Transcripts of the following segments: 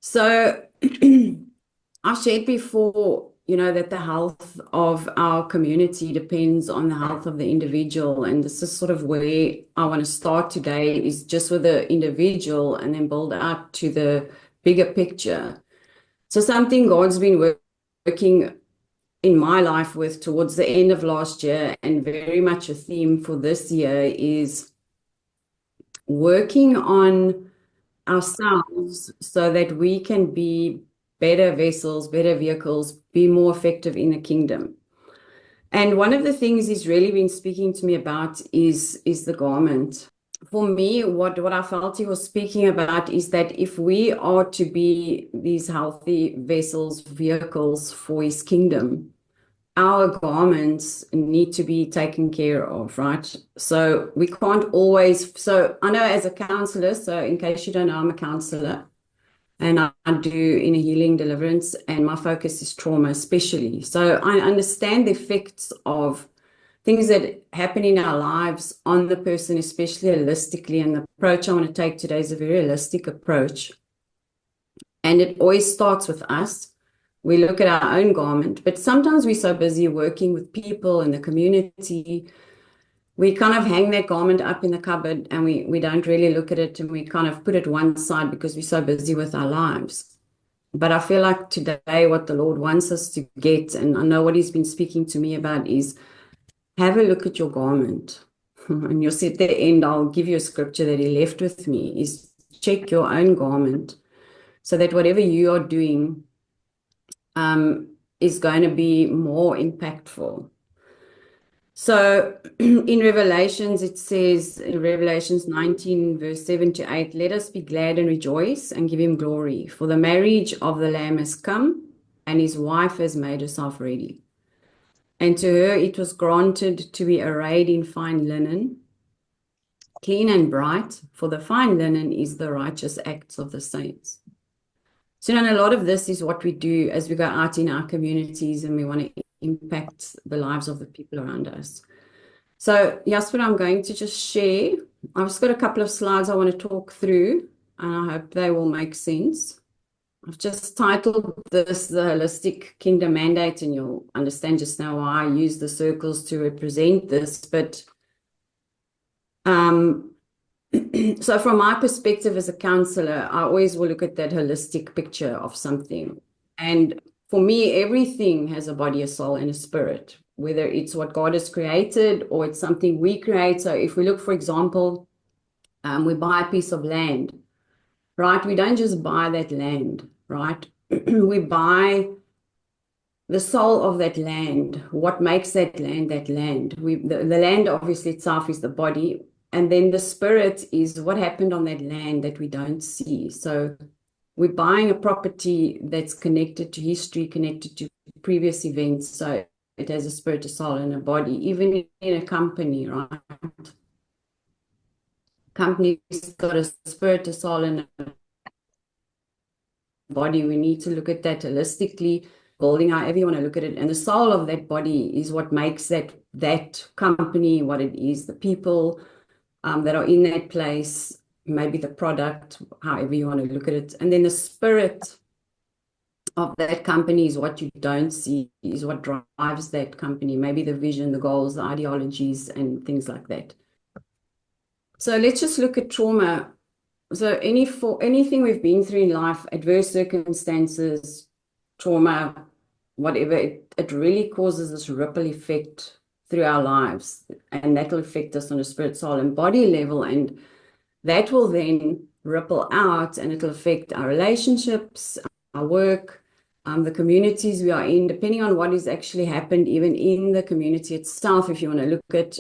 So I've shared before, that the health of our community depends on the health of the individual. And this is sort of where I want to start today, is just with the individual and then build out to the bigger picture. So something God's been working in my life with towards the end of last year, and very much a theme for this year, is working on ourselves so that we can be better vessels, better vehicles, be more effective in the kingdom. And one of the things he's really been speaking to me about is the garment. For me, what I felt he was speaking about is that if we are to be these healthy vessels, vehicles for his kingdom, our garments need to be taken care of, right? So we can't always. So I know as a counselor, so in case you don't know, I'm a counselor and I do inner healing deliverance, and my focus is trauma, especially. So I understand the effects of things that happen in our lives on the person, especially holistically. And the approach I want to take today is a very holistic approach. And it always starts with us. We look at our own garment, but sometimes we're so busy working with people in the community, we kind of hang that garment up in the cupboard and we don't really look at it, and we kind of put it one side because we're so busy with our lives. But I feel like today what the Lord wants us to get, and I know what he's been speaking to me about, is have a look at your garment. And you'll see at the end, I'll give you a scripture that he left with me, is check your own garment so that whatever you are doing is going to be more impactful. So in Revelations, it says in Revelations 19, verse 7 to 8, let us be glad and rejoice and give him glory, for the marriage of the Lamb has come, and his wife has made herself ready. And to her it was granted to be arrayed in fine linen, clean and bright, for the fine linen is the righteous acts of the saints. So, a lot of this is what we do as we go out in our communities and we want to impact the lives of the people around us. So, Jasper, I'm going to just share. I've just got a couple of slides I want to talk through, and I hope they will make sense. I've just titled this The Holistic Kingdom Mandate, and you'll understand just now why I use the circles to represent this. But so from my perspective as a counselor, I always will look at that holistic picture of something. And for me, everything has a body, a soul, and a spirit, whether it's what God has created or it's something we create. So if we look, for example, we buy a piece of land, right? We don't just buy that land, right? We buy the soul of that land, what makes that land that land. The land obviously itself is the body, and then the spirit is what happened on that land that we don't see. So we're buying a property that's connected to history, connected to previous events. So it has a spirit, a soul, and a body. Even in a company, right? Company's got a spirit, a soul, and a body. We need to look at that holistically, building however you want to look at it. And the soul of that body is what makes that company what it is, the people that are in that place, maybe the product, however you want to look at it. And then the spirit of that company is what you don't see, is what drives that company, maybe the vision, the goals, the ideologies, and things like that. So let's just look at trauma. So anything we've been through in life, adverse circumstances, trauma, whatever, it really causes this ripple effect through our lives, and that will affect us on a spirit, soul, and body level, and that will then ripple out, and it'll affect our relationships, our work, the communities we are in, depending on what has actually happened, even in the community itself. If you want to look at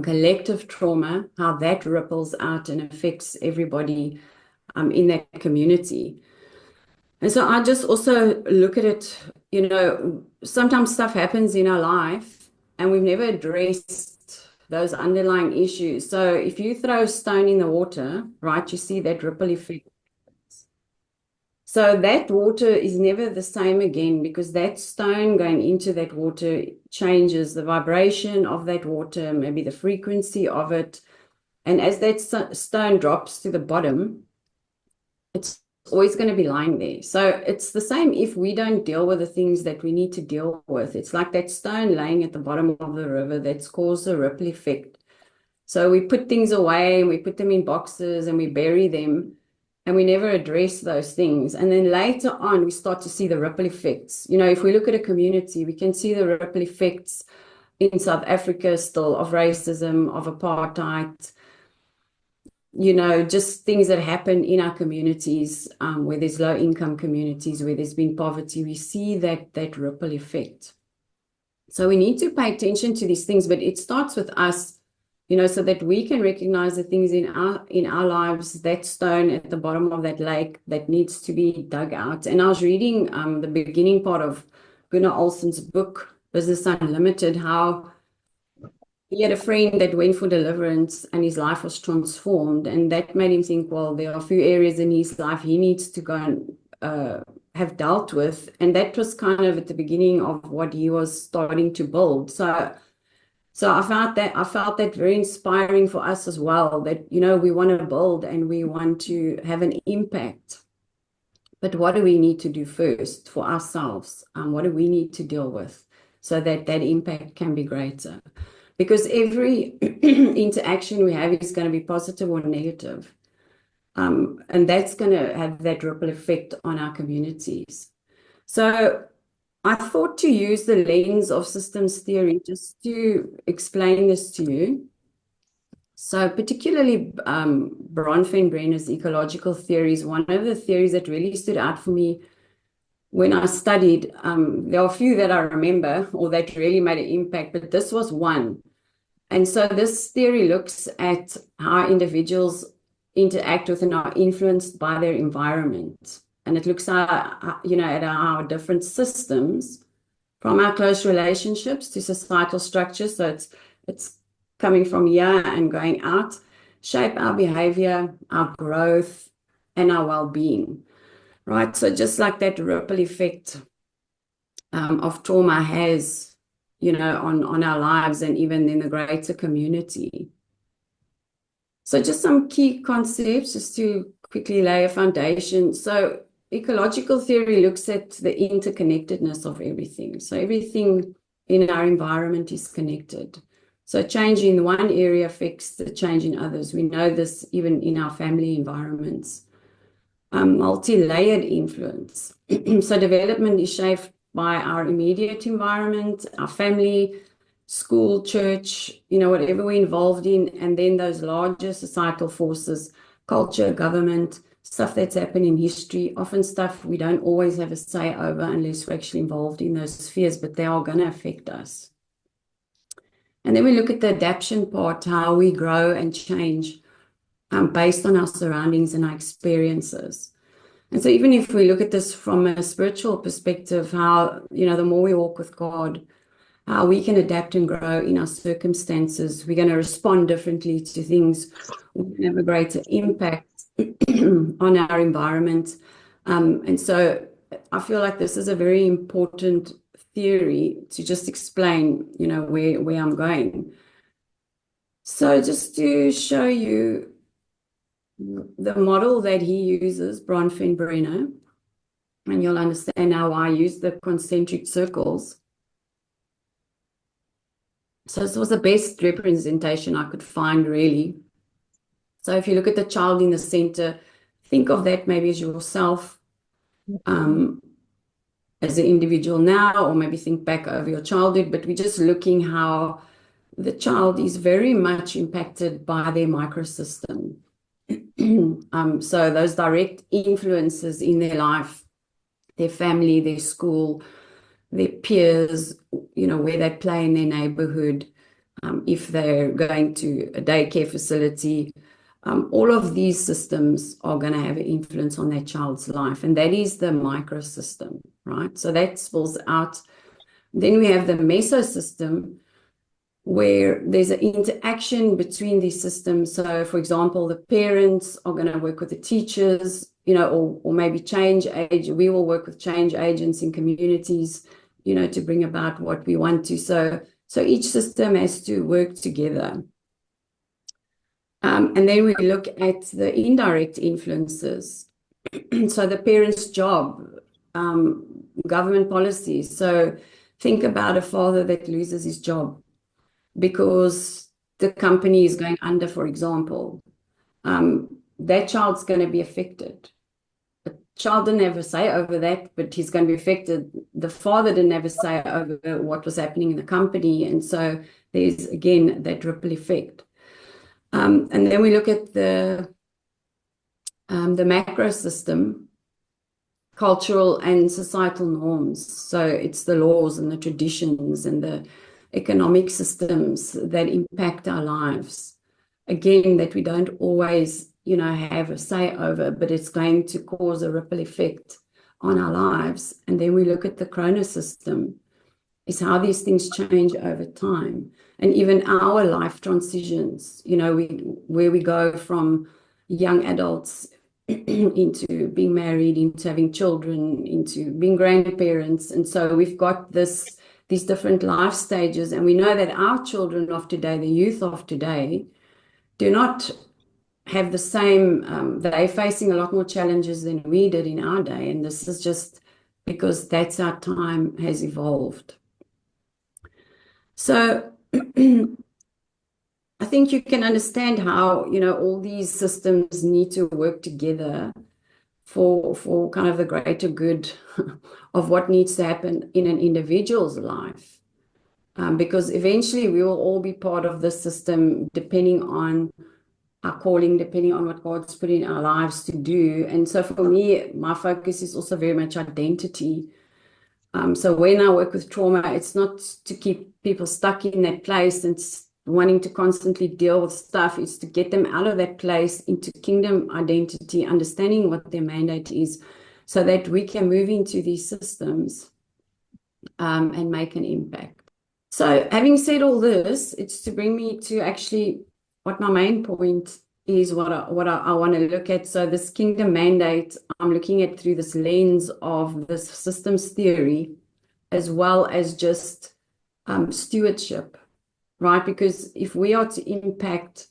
collective trauma, how that ripples out and affects everybody in that community. And so I just also look at it, sometimes stuff happens in our life and we've never addressed those underlying issues. So if you throw a stone in the water, right, you see that ripple effect. So that water is never the same again, because that stone going into that water changes the vibration of that water, maybe the frequency of it. And as that stone drops to the bottom, it always going to be lying there. So it's the same if we don't deal with the things that we need to deal with. It's like that stone laying at the bottom of the river that's caused a ripple effect. So we put things away and we put them in boxes and we bury them and we never address those things. And then later on, we start to see the ripple effects. You know, if we look at a community, we can see the ripple effects in South Africa still of racism, of apartheid, you know, just things that happen in our communities, where there's low income communities, where there's been poverty. We see that ripple effect. So we need to pay attention to these things, but it starts with us, you know, so that we can recognize the things in our lives, that stone at the bottom of that lake that needs to be dug out. And I was reading the beginning part of Gunnar Olsen's book, Business Unlimited, how he had a friend that went for deliverance and his life was transformed. And that made him think, well, there are a few areas in his life he needs to go and have dealt with. And that was kind of at the beginning of what he was starting to build. So I felt that very inspiring for us as well, that, you know, we want to build and we want to have an impact. But what do we need to do first for ourselves? What do we need to deal with so that that impact can be greater? Because every interaction we have is going to be positive or negative. And that's going to have that ripple effect on our communities. So I thought to use the lens of systems theory just to explain this to you. So particularly Bronfenbrenner's ecological theories, one of the theories that really stood out for me when I studied, there are a few that I remember or that really made an impact, but this was one. And so this theory looks at how individuals interact with and are influenced by their environment. And it looks at, you know, at our different systems, from our close relationships to societal structures. So it's coming from here and going out, shape our behavior, our growth, and our well-being, right? So just like that ripple effect of trauma has, you know, on our lives and even in the greater community. So just some key concepts just to quickly lay a foundation. So ecological theory looks at the interconnectedness of everything. So everything in our environment is connected. So change in one area affects the change in others. We know this even in our family environments. Multi-layered influence. So development is shaped by our immediate environment, our family, school, church, you know, whatever we're involved in, and then those larger societal forces, culture, government, stuff that's happened in history, often stuff we don't always have a say over unless we're actually involved in those spheres, but they are going to affect us. And then we look at the adaptation part, how we grow and change based on our surroundings and our experiences. And so even if we look at this from a spiritual perspective, how, you know, the more we walk with God, how we can adapt and grow in our circumstances, we're going to respond differently to things, we can have a greater impact on our environment. And so I feel like this is a very important theory to just explain, you know, where I'm going. So just to show you the model that he uses, Bronfenbrenner, and you'll understand now why I use the concentric circles. So this was the best representation I could find, really. So if you look at the child in the center, think of that maybe as yourself, as an individual now, or maybe think back over your childhood, but we're just looking how the child is very much impacted by their microsystem. So those direct influences in their life, their family, their school, their peers, you know, where they play in their neighborhood, if they're going to a daycare facility, all of these systems are going to have an influence on that child's life. And that is the microsystem, right? So that spills out. Then we have the mesosystem, where there's an interaction between these systems. So, for example, the parents are going to work with the teachers, you know, or maybe change agent. We will work with change agents in communities, you know, to bring about what we want to. So each system has to work together. And then we look at the indirect influences. So the parent's job, government policies. So think about a father that loses his job because the company is going under, for example. That child's going to be affected. The child didn't have a say over that, but he's going to be affected. The father didn't have a say over what was happening in the company. And so there's, again, that ripple effect. And then we look at the macro system, cultural and societal norms. So it's the laws and the traditions and the economic systems that impact our lives. Again, that we don't always, have a say over, but it's going to cause a ripple effect on our lives. And then we look at the chrono system, is how these things change over time. And even our life transitions, where we go from young adults into being married, into having children, into being grandparents. And so we've got these different life stages. And we know that our children of today, the youth of today, do not have the same, they're facing a lot more challenges than we did in our day. And this is just because that's how time has evolved. So I think you can understand how, all these systems need to work together for kind of the greater good of what needs to happen in an individual's life. Because eventually we will all be part of this system depending on our calling, depending on what God's put in our lives to do. And so for me, my focus is also very much identity. So when I work with trauma, it's not to keep people stuck in that place and wanting to constantly deal with stuff. It's to get them out of that place into kingdom identity, understanding what their mandate is, so that we can move into these systems and make an impact. So having said all this, it's to bring me to actually what my main point is, what I want to look at. So this kingdom mandate, I'm looking at through this lens of this systems theory, as well as just stewardship, right? Because if we are to impact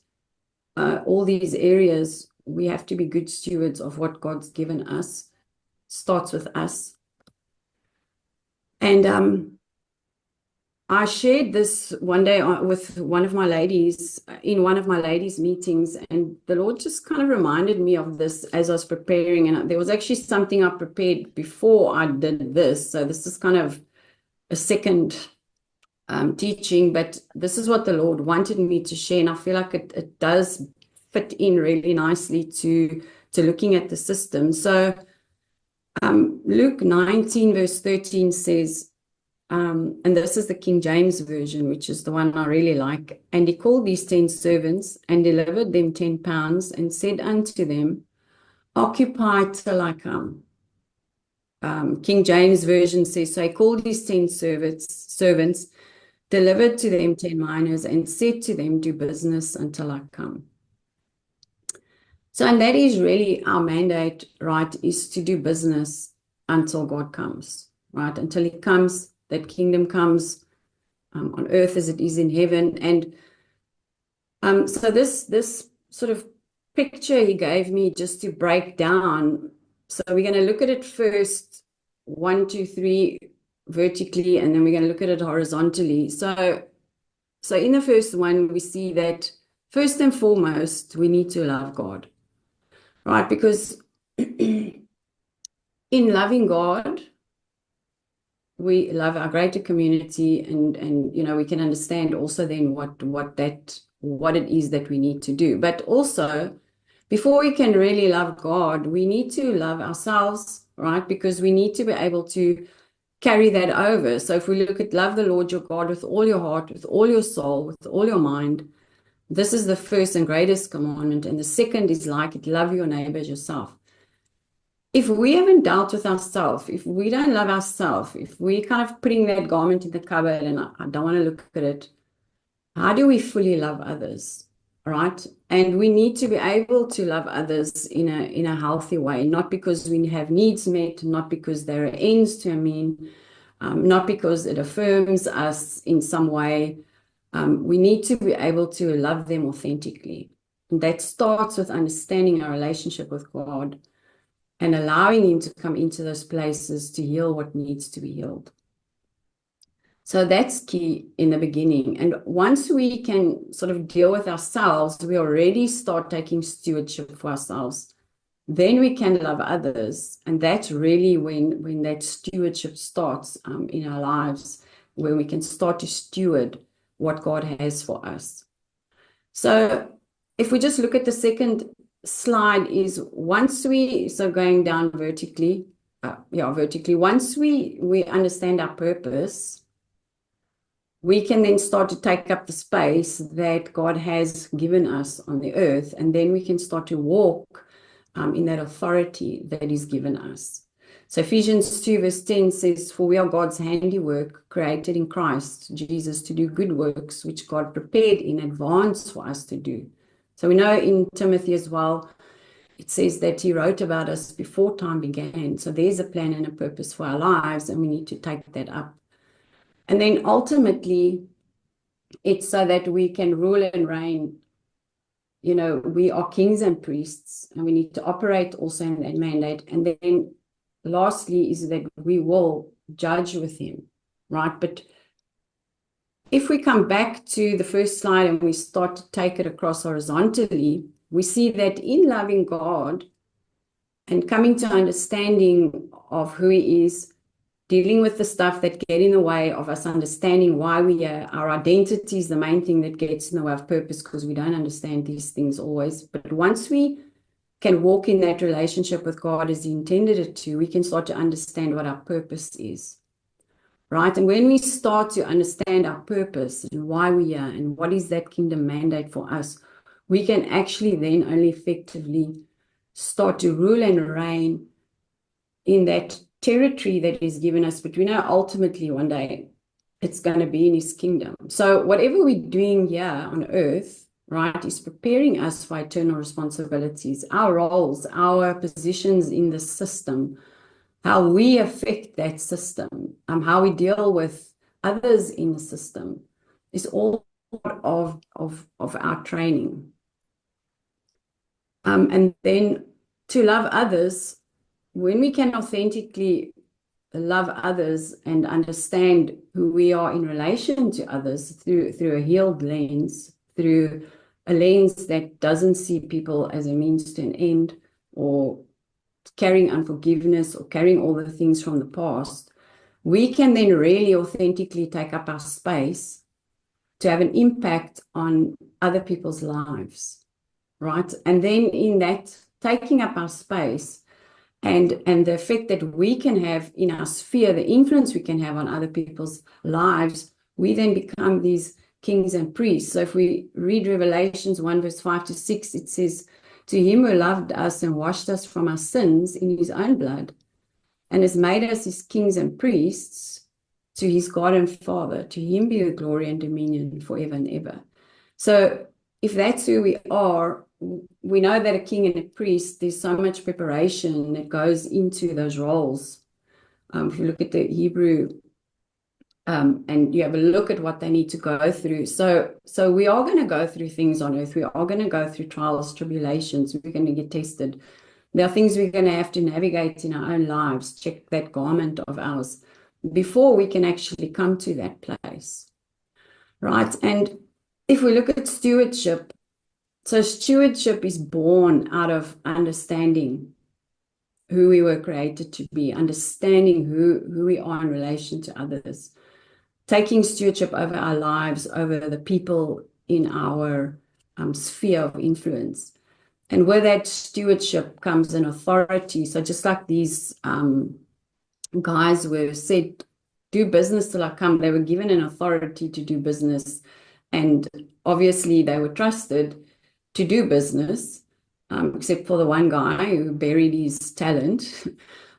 all these areas, we have to be good stewards of what God's given us. Starts with us. And I shared this one day with one of my ladies in one of my ladies' meetings, and the Lord just kind of reminded me of this as I was preparing. And there was actually something I prepared before I did this. So this is kind of a second teaching, but this is what the Lord wanted me to share. And I feel like it does fit in really nicely to looking at the system. So Luke 19, verse 13 says, and this is the King James Version, which is the one I really like. And he called these 10 servants and delivered them 10 pounds and said unto them, occupy till I come. King James Version says, so he called his 10 servants, delivered to them 10 minas, and said to them, do business until I come. So, and that is really our mandate, right, is to do business until God comes, right? Until he comes, that kingdom comes on earth as it is in heaven. And so this sort of picture he gave me just to break down. So we're going to look at it first, 1, 2, 3, vertically, and then we're going to look at it horizontally. So in the first one, we see that first and foremost, we need to love God, right? Because in loving God, we love our greater community, and we can understand also then what it is that we need to do. But also, before we can really love God, we need to love ourselves, right? Because we need to be able to carry that over. So if we look at love the Lord your God with all your heart, with all your soul, with all your mind, this is the first and greatest commandment. And the second is like it, love your neighbor as yourself. If we haven't dealt with ourselves, if we don't love ourselves, if we're kind of putting that garment in the cupboard and I don't want to look at it, how do we fully love others, right? And we need to be able to love others in a healthy way, not because we have needs met, not because there are ends to a mean, not because it affirms us in some way. We need to be able to love them authentically. And that starts with understanding our relationship with God. and allowing him to come into those places to heal what needs to be healed. So that's key in the beginning. And once we can sort of deal with ourselves, we already start taking stewardship for ourselves. Then we can love others. And that's really when that stewardship starts in our lives, where we can start to steward what God has for us. So if we just look at the second slide, is once we, so going down vertically, once we understand our purpose, we can then start to take up the space that God has given us on the earth, and then we can start to walk in that authority that He's given us. So Ephesians 2 verse 10 says, "For we are God's handiwork, created in Christ Jesus to do good works, which God prepared in advance for us to do." So we know in Timothy as well, it says that he wrote about us before time began. So there's a plan and a purpose for our lives, and we need to take that up. And then ultimately, it's so that we can rule and reign. You know, we are kings and priests, and we need to operate also in that mandate. And then lastly is that we will judge with him, right? But if we come back to the first slide and we start to take it across horizontally, we see that in loving God and coming to understanding of who he is, dealing with the stuff that get in the way of us understanding why we are, our identity is the main thing that gets in the way of purpose, because we don't understand these things always. But once we can walk in that relationship with God as he intended it to, we can start to understand what our purpose is, right? And when we start to understand our purpose and why we are and what is that kingdom mandate for us, we can actually then only effectively start to rule and reign in that territory that is given us. But we know ultimately one day it's going to be in his kingdom. So whatever we're doing here on earth, right, is preparing us for eternal responsibilities, our roles, our positions in the system, how we affect that system, how we deal with others in the system, is all part of our training. And then to love others, when we can authentically love others and understand who we are in relation to others through a healed lens, through a lens that doesn't see people as a means to an end, or carrying unforgiveness or carrying all the things from the past, we can then really authentically take up our space to have an impact on other people's lives, right? And then in that, taking up our space and the effect that we can have in our sphere, the influence we can have on other people's lives, we then become these kings and priests. So if we read Revelations 1 verse 5 to 6, it says, "To him who loved us and washed us from our sins in his own blood, and has made us his kings and priests, to his God and Father, to him be the glory and dominion forever and ever." So if that's who we are, we know that a king and a priest, there's so much preparation that goes into those roles. If you look at the Hebrew, and you have a look at what they need to go through. So we are going to go through things on earth. We are going to go through trials, tribulations. We're going to get tested. There are things we're going to have to navigate in our own lives, check that garment of ours, before we can actually come to that place, right? And if we look at stewardship, so stewardship is born out of understanding who we were created to be, understanding who we are in relation to others, taking stewardship over our lives, over the people in our sphere of influence. And with that stewardship comes an authority. So just like these guys were said, "Do business till I come," they were given an authority to do business. And obviously they were trusted to do business, except for the one guy who buried his talent.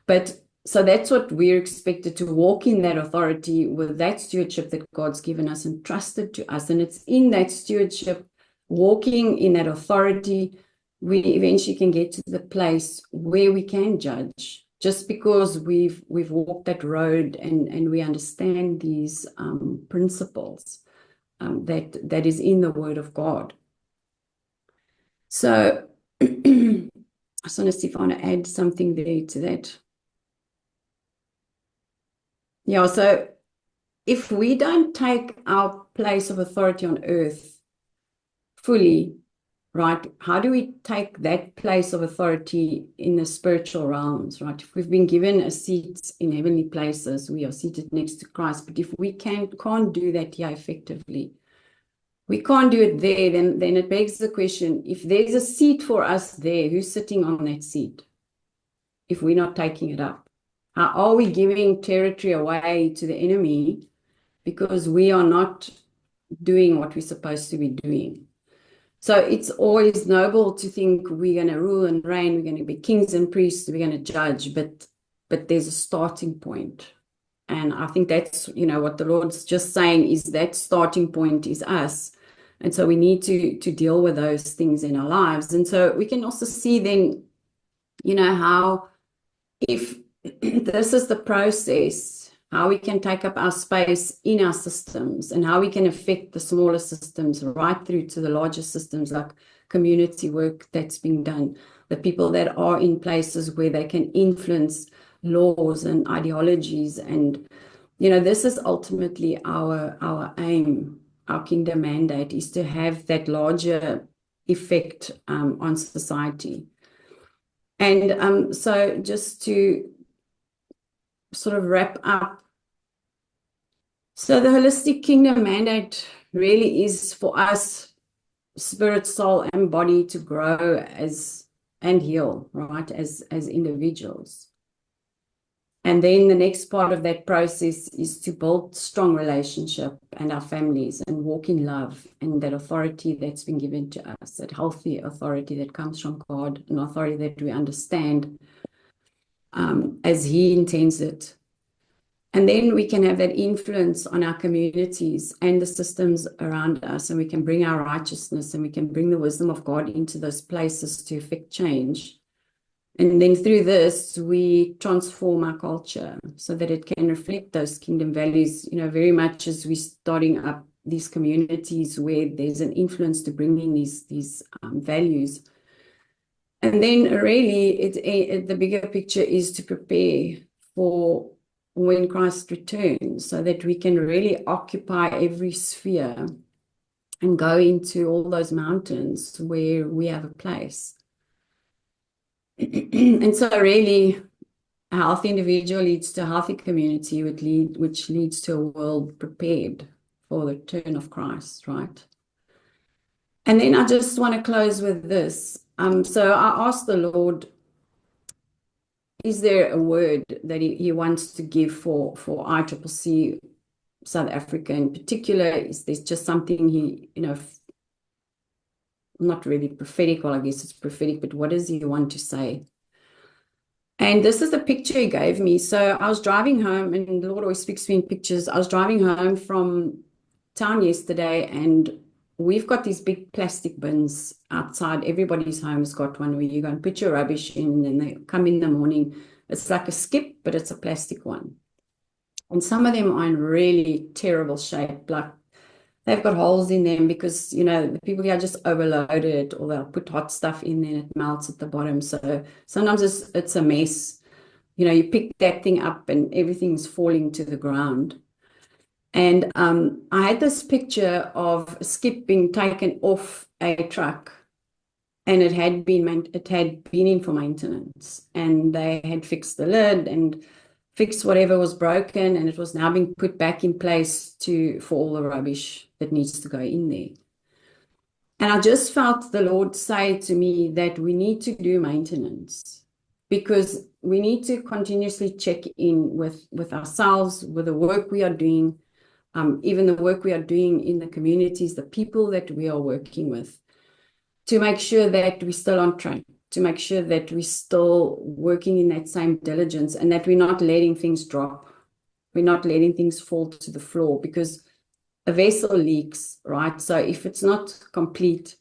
But so that's what we're expected to walk in, that authority with that stewardship that God's given us and trusted to us. And it's in that stewardship, walking in that authority, we eventually can get to the place where we can judge, just because we've walked that road and we understand these principles that is in the Word of God. So I just want to see if I want to add something there to that. Yeah, so if we don't take our place of authority on earth fully, right, how do we take that place of authority in the spiritual realms, right? If we've been given a seat in heavenly places, we are seated next to Christ. But if we can't do that here effectively, we can't do it there, then it begs the question, if there's a seat for us there, who's sitting on that seat if we're not taking it up? How are we giving territory away to the enemy because we are not doing what we're supposed to be doing? So it's always noble to think we're going to rule and reign, we're going to be kings and priests, we're going to judge, but there's a starting point. And I think that's, what the Lord's just saying is that starting point is us. And so we need to deal with those things in our lives. And so we can also see then, how if this is the process, how we can take up our space in our systems and how we can affect the smaller systems right through to the larger systems like community work that's being done, the people that are in places where they can influence laws and ideologies. And, this is ultimately our aim, our kingdom mandate is to have that larger effect on society. And so just to sort of wrap up, so the holistic kingdom mandate really is for us, spirit, soul, and body to grow and heal, right, as individuals. And then the next part of that process is to build strong relationship and our families and walk in love and that authority that's been given to us, that healthy authority that comes from God, an authority that we understand as He intends it. And then we can have that influence on our communities and the systems around us, and we can bring our righteousness and we can bring the wisdom of God into those places to effect change. And then through this, we transform our culture so that it can reflect those kingdom values, very much as we're starting up these communities where there's an influence to bring in these values. And then really, the bigger picture is to prepare for when Christ returns so that we can really occupy every sphere and go into all those mountains where we have a place. And so really, a healthy individual leads to a healthy community, which leads to a world prepared for the return of Christ, right? And then I just want to close with this. So I asked the Lord, is there a word that he wants to give for ICCC South Africa in particular? Is there just something he, not really prophetic, well, I guess it's prophetic, but what does he want to say? And this is the picture he gave me. So I was driving home, and the Lord always speaks to me in pictures. I was driving home from town yesterday, and we've got these big plastic bins outside. Everybody's home has got one where you go and put your rubbish in, and they come in the morning. It's like a skip, but it's a plastic one. And some of them are in really terrible shape, like they've got holes in them because, the people here just overload it, or they'll put hot stuff in there and it melts at the bottom. So sometimes it's a mess. You pick that thing up and everything's falling to the ground. And I had this picture of a skip being taken off a truck, and it had been in for maintenance, and they had fixed the lid and fixed whatever was broken, and it was now being put back in place for all the rubbish that needs to go in there. And I just felt the Lord say to me that we need to do maintenance, because we need to continuously check in with ourselves, with the work we are doing, even the work we are doing in the communities, the people that we are working with, to make sure that we're still on track, to make sure that we're still working in that same diligence, and that we're not letting things drop. We're not letting things fall to the floor, because a vessel leaks, right? So if it's not complete,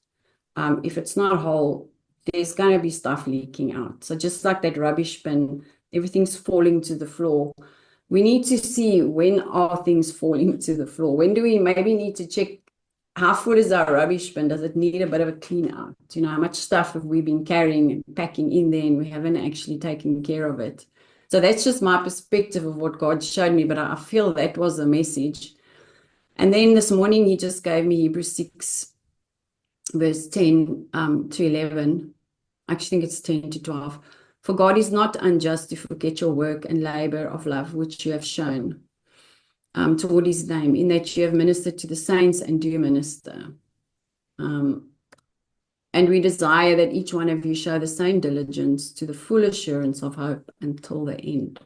if it's not whole, there's going to be stuff leaking out. So just like that rubbish bin, everything's falling to the floor. We need to see, when are things falling to the floor? When do we maybe need to check how full is our rubbish bin? Does it need a bit of a clean out? You know, how much stuff have we been carrying and packing in there and we haven't actually taken care of it? So that's just my perspective of what God showed me, but I feel that was a message. And then this morning, he just gave me Hebrews 6, verse 10 to 11. I actually think it's 10 to 12. For God is not unjust to forget your work and labor of love, which you have shown toward his name, in that you have ministered to the saints and do minister. And we desire that each one of you show the same diligence to the full assurance of hope until the end.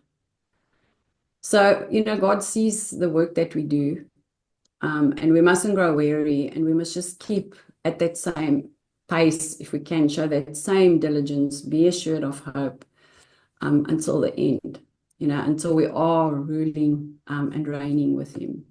So, you know, God sees the work that we do, and we mustn't grow weary, and we must just keep at that same pace if we can, show that same diligence, be assured of hope until the end, you know, until we are ruling and reigning with him.